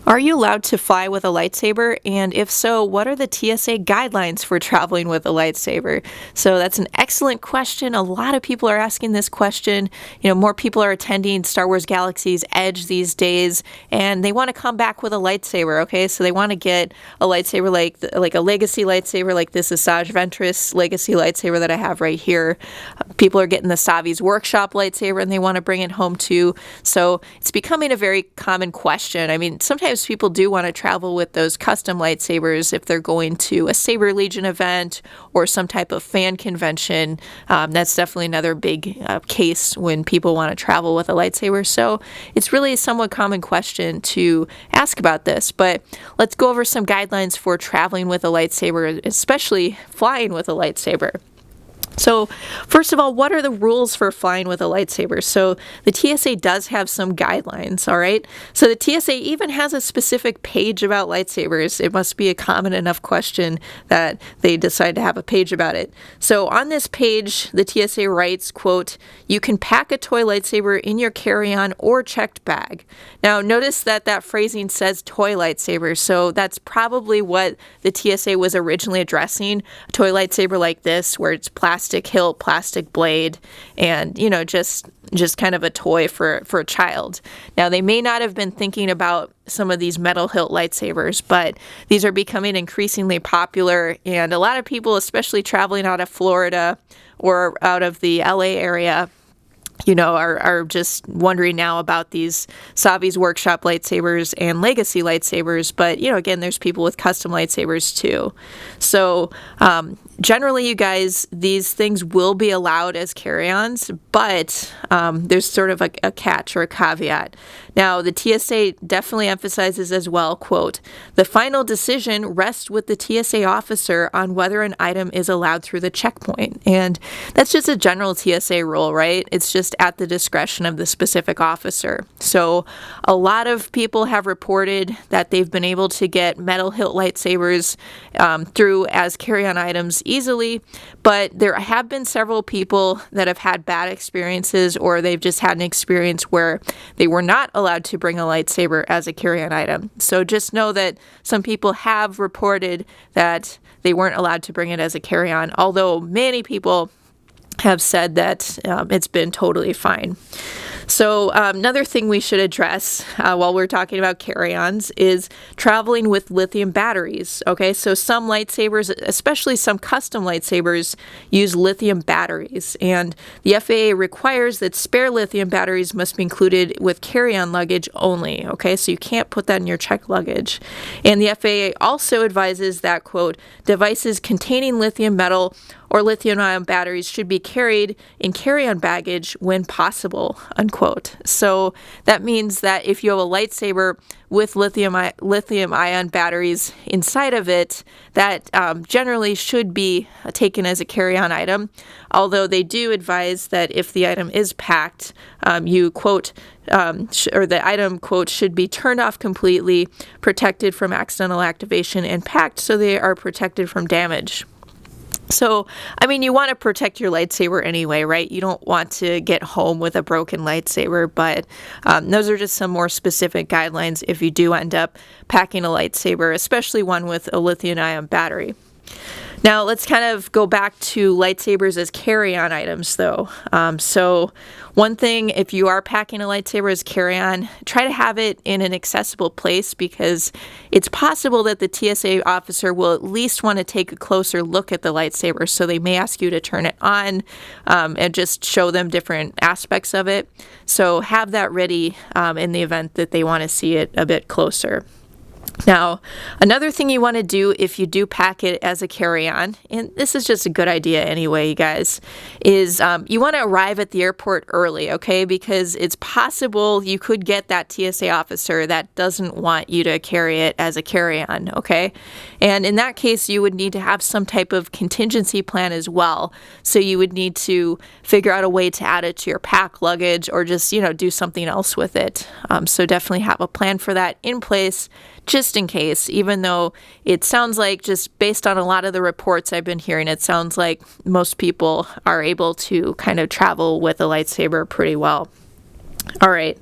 Are you allowed to fly with a lightsaber? And if so, what are the TSA guidelines for traveling with a lightsaber? So that's an excellent question. A lot of people are asking this question. More people are attending Star Wars Galaxy's Edge these days, and they want to come back with a lightsaber, okay? So they want to get a lightsaber like a legacy lightsaber, like this Asajj Ventress legacy lightsaber that I have right here. People are getting the Savi's Workshop lightsaber, and they want to bring it home too. So it's becoming a very common question. I mean, sometimes people do want to travel with those custom lightsabers if they're going to a Saber Legion event or some type of fan convention. That's definitely another big case when people want to travel with a lightsaber. So it's really a somewhat common question to ask about this. But let's go over some guidelines for traveling with a lightsaber, especially flying with a lightsaber. So first of all, what are the rules for flying with a lightsaber? So the TSA does have some guidelines, all right? So the TSA even has a specific page about lightsabers. It must be a common enough question that they decide to have a page about it. So on this page, the TSA writes, quote, "You can pack a toy lightsaber in your carry-on or checked bag." Now notice that phrasing says toy lightsaber, so that's probably what the TSA was originally addressing, a toy lightsaber like this where it's plastic hilt, plastic blade, and just kind of a toy for a child. Now they may not have been thinking about some of these metal hilt lightsabers, but these are becoming increasingly popular, and a lot of people, especially traveling out of Florida or out of the LA area, are just wondering now about these Savi's Workshop lightsabers and legacy lightsabers. But, again, there's people with custom lightsabers too. So generally, you guys, these things will be allowed as carry-ons, but there's sort of a catch or a caveat. Now, the TSA definitely emphasizes as well, quote, "The final decision rests with the TSA officer on whether an item is allowed through the checkpoint." And that's just a general TSA rule, right? It's just at the discretion of the specific officer. So a lot of people have reported that they've been able to get metal hilt lightsabers through as carry-on items easily, but there have been several people that have had bad experiences, or they've just had an experience where they were not allowed to bring a lightsaber as a carry-on item. So just know that some people have reported that they weren't allowed to bring it as a carry-on, although many people have said that it's been totally fine. So another thing we should address while we're talking about carry-ons is traveling with lithium batteries. Okay, so some lightsabers, especially some custom lightsabers, use lithium batteries, and the FAA requires that spare lithium batteries must be included with carry-on luggage only. Okay, so you can't put that in your checked luggage. And the FAA also advises that, quote, "devices containing lithium metal or lithium-ion batteries should be carried in carry-on baggage when possible," unquote. So that means that if you have a lightsaber with lithium-ion batteries inside of it, that generally should be taken as a carry-on item, although they do advise that if the item is packed, you, quote, or the item, quote, "should be turned off completely, protected from accidental activation, and packed so they are protected from damage." So, I mean, you want to protect your lightsaber anyway, right? You don't want to get home with a broken lightsaber, but those are just some more specific guidelines if you do end up packing a lightsaber, especially one with a lithium-ion battery. Now, let's kind of go back to lightsabers as carry-on items, though. So one thing, if you are packing a lightsaber as carry-on, try to have it in an accessible place, because it's possible that the TSA officer will at least want to take a closer look at the lightsaber. So they may ask you to turn it on and just show them different aspects of it. So have that ready in the event that they want to see it a bit closer. Now, another thing you want to do if you do pack it as a carry-on, and this is just a good idea anyway, you guys, is you want to arrive at the airport early, okay? Because it's possible you could get that TSA officer that doesn't want you to carry it as a carry-on, okay? And in that case, you would need to have some type of contingency plan as well. So you would need to figure out a way to add it to your pack luggage, or just, do something else with it. So definitely have a plan for that in place, just in case, even though it sounds like, just based on a lot of the reports I've been hearing, it sounds like most people are able to kind of travel with a lightsaber pretty well. All right.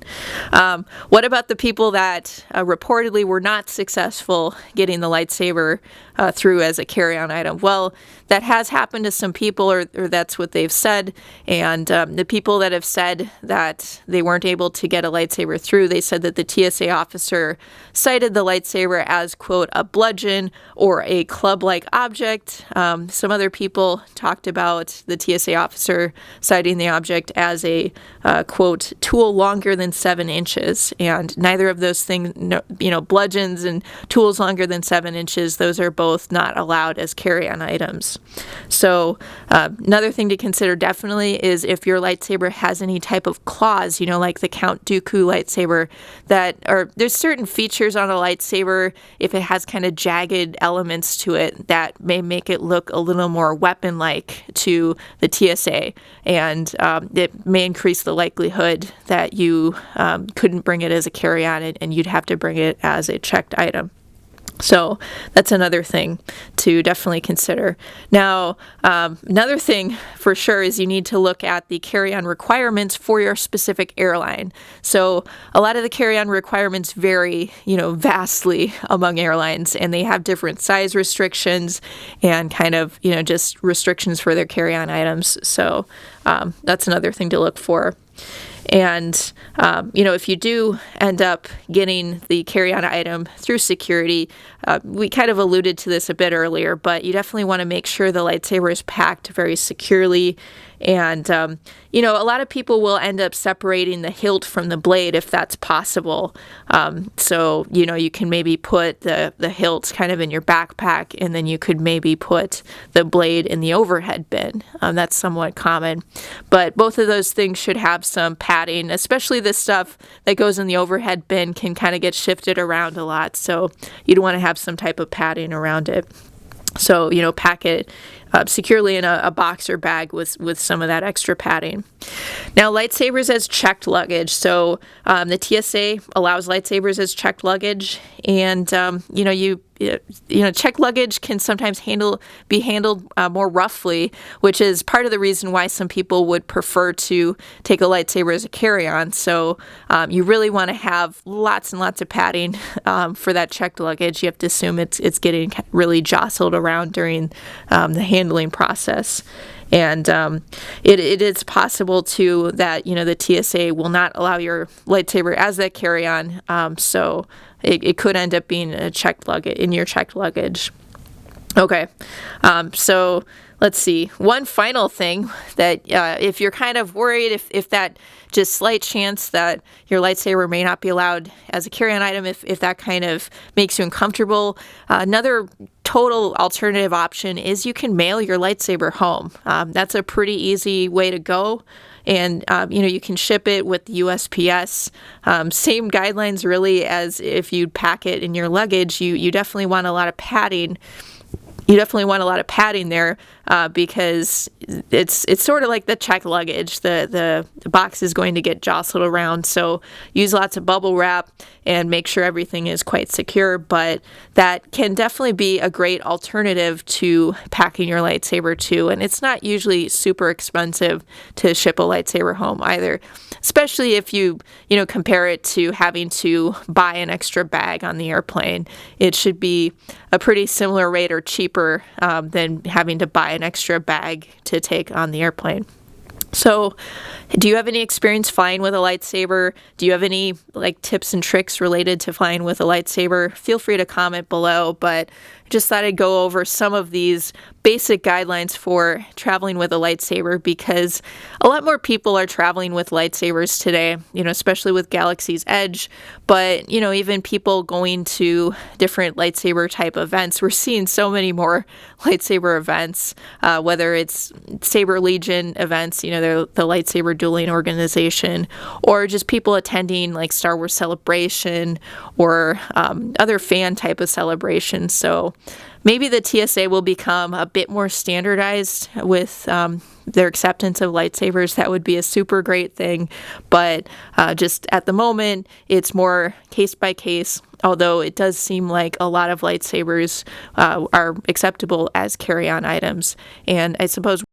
What about the people that reportedly were not successful getting the lightsaber through as a carry-on item? Well, that has happened to some people, or that's what they've said. And the people that have said that they weren't able to get a lightsaber through, they said that the TSA officer cited the lightsaber as, quote, a bludgeon or a club-like object. Some other people talked about the TSA officer citing the object as a, quote, tool longer than 7 inches. And neither of those things, bludgeons and tools longer than 7 inches, those are both not allowed as carry-on items. So another thing to consider definitely is if your lightsaber has any type of claws, like the Count Dooku lightsaber, there's certain features on a lightsaber, if it has kind of jagged elements to it, that may make it look a little more weapon-like to the TSA, and it may increase the likelihood that you couldn't bring it as a carry-on and you'd have to bring it as a checked item. So that's another thing to definitely consider. Now, another thing for sure is you need to look at the carry-on requirements for your specific airline. So a lot of the carry-on requirements vary, vastly among airlines, and they have different size restrictions and kind of, just restrictions for their carry-on items. So that's another thing to look for. And, if you do end up getting the carry-on item through security, we kind of alluded to this a bit earlier, but you definitely want to make sure the lightsaber is packed very securely. And, a lot of people will end up separating the hilt from the blade if that's possible. So, you can maybe put the hilt kind of in your backpack, and then you could maybe put the blade in the overhead bin. That's somewhat common. But both of those things should have some padding, especially the stuff that goes in the overhead bin can kind of get shifted around a lot. So you'd want to have some type of padding around it. So, pack it securely in a box or bag with some of that extra padding. Now, lightsabers as checked luggage. So the TSA allows lightsabers as checked luggage, and checked luggage can sometimes be handled more roughly, which is part of the reason why some people would prefer to take a lightsaber as a carry-on. So you really want to have lots and lots of padding for that checked luggage. You have to assume it's getting really jostled around during the handling process. And it is possible, too, that, the TSA will not allow your lightsaber as that carry-on, so it could end up being a checked luggage, in your checked luggage. Okay, so let's see. One final thing that if you're kind of worried if that just slight chance that your lightsaber may not be allowed as a carry-on item, if that kind of makes you uncomfortable, another total alternative option is you can mail your lightsaber home. That's a pretty easy way to go. And, you can ship it with the USPS. Same guidelines really as if you pack it in your luggage. You definitely want a lot of padding. You definitely want a lot of padding there because it's sort of like the checked luggage. The box is going to get jostled around, so use lots of bubble wrap and make sure everything is quite secure. But that can definitely be a great alternative to packing your lightsaber too, and it's not usually super expensive to ship a lightsaber home either, especially if you compare it to having to buy an extra bag on the airplane. It should be a pretty similar rate or cheaper than having to buy an extra bag to take on the airplane. So, do you have any experience flying with a lightsaber? Do you have any tips and tricks related to flying with a lightsaber? Feel free to comment below, but I just thought I'd go over some of these basic guidelines for traveling with a lightsaber because a lot more people are traveling with lightsabers today, especially with Galaxy's Edge, but, even people going to different lightsaber type events. We're seeing so many more lightsaber events, whether it's Saber Legion events, the lightsaber dueling organization, or just people attending Star Wars Celebration or other fan type of celebrations. So maybe the TSA will become a bit more standardized with their acceptance of lightsabers. That would be a super great thing. But just at the moment, it's more case by case, although it does seem like a lot of lightsabers are acceptable as carry-on items. And I suppose